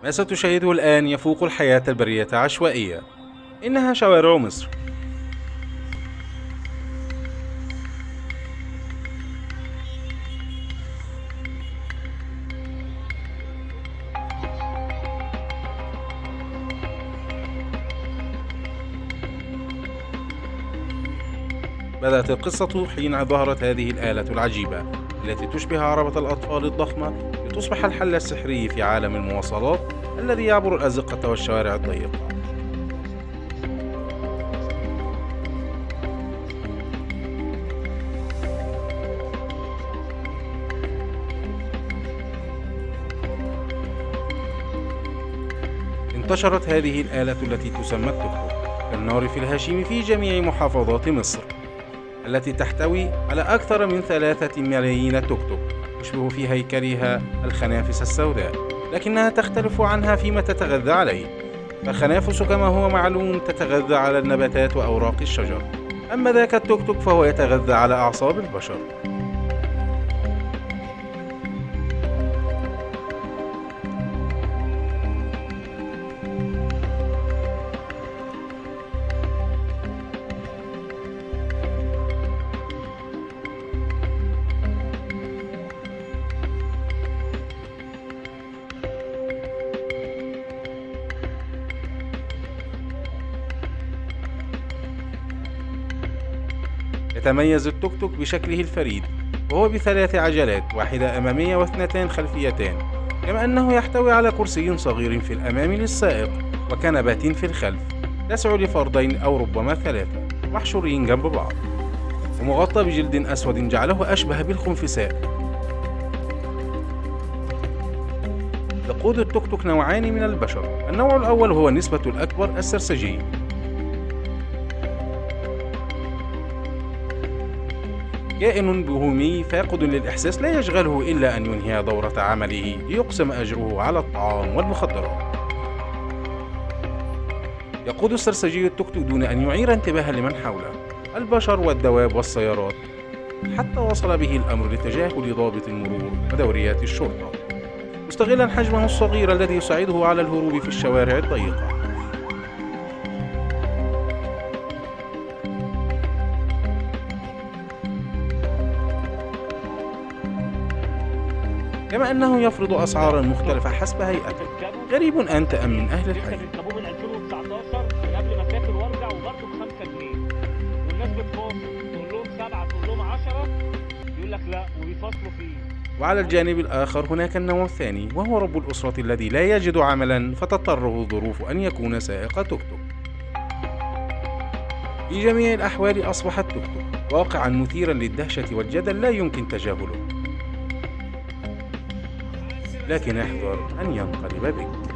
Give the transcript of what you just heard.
ما ستشاهده الآن يفوق الحياة البرية عشوائية. إنها شوارع مصر. بدأت القصة حين ظهرت هذه الآلة العجيبة التي تشبه عربة الأطفال الضخمة لتصبح الحل السحري في عالم المواصلات الذي يعبر الأزقة والشوارع الضيقة. انتشرت هذه الآلة التي تسمى التوك توك كالنار في الهشيم في جميع محافظات مصر، التي تحتوي على أكثر من 3 ملايين توك توك تشبه في هيكلها الخنافس السوداء، لكنها تختلف عنها فيما تتغذى عليه. فالخنافس كما هو معلوم تتغذى على النباتات وأوراق الشجر، أما ذاك التوك توك فهو يتغذى على أعصاب البشر. يتميز التوك توك بشكله الفريد، وهو ب3 عجلات، واحدة أمامية و2 خلفيتان، كما أنه يحتوي على كرسي صغير في الأمام للسائق وكنبات في الخلف تسع لفردين أو ربما 3 محشورين جنب بعض، ومغطى بجلد أسود جعله أشبه بالخنفساء. يقود التوك توك نوعان من البشر. النوع الأول هو النسبة الأكبر السرسجي، كائن بهومي فاقد للإحساس لا يشغله إلا أن ينهي دورة عمله ليقسم أجره على الطعام والمخدرات. يقود السرسجي التوك توك دون أن يعير انتباه لمن حوله، البشر والدواب والسيارات، حتى وصل به الأمر لتجاهل ضابط المرور ودوريات الشرطة، مستغلا حجمه الصغير الذي يساعده على الهروب في الشوارع الضيقة. كما أنه يفرض أسعارا مختلفة حسب هيئته. غريب أنت أم من أهل الحي؟ بيركبوه من 2019 من قبل ما اسافر وارجع، وبرضه ب5 جنيه، والناس بتفاصل تقول لهم 7 تقول لهم 10، يقول لك لا وبيفاصلوا فيه. وعلى الجانب الآخر هناك النوع الثاني، وهو رب الأسرة الذي لا يجد عملا فتضطره الظروف أن يكون سائق توك توك. في جميع الأحوال أصبح التوك توك واقعا مثيرا للدهشة والجدل لا يمكن تجاهله، لكن احذر أن ينقلب بك.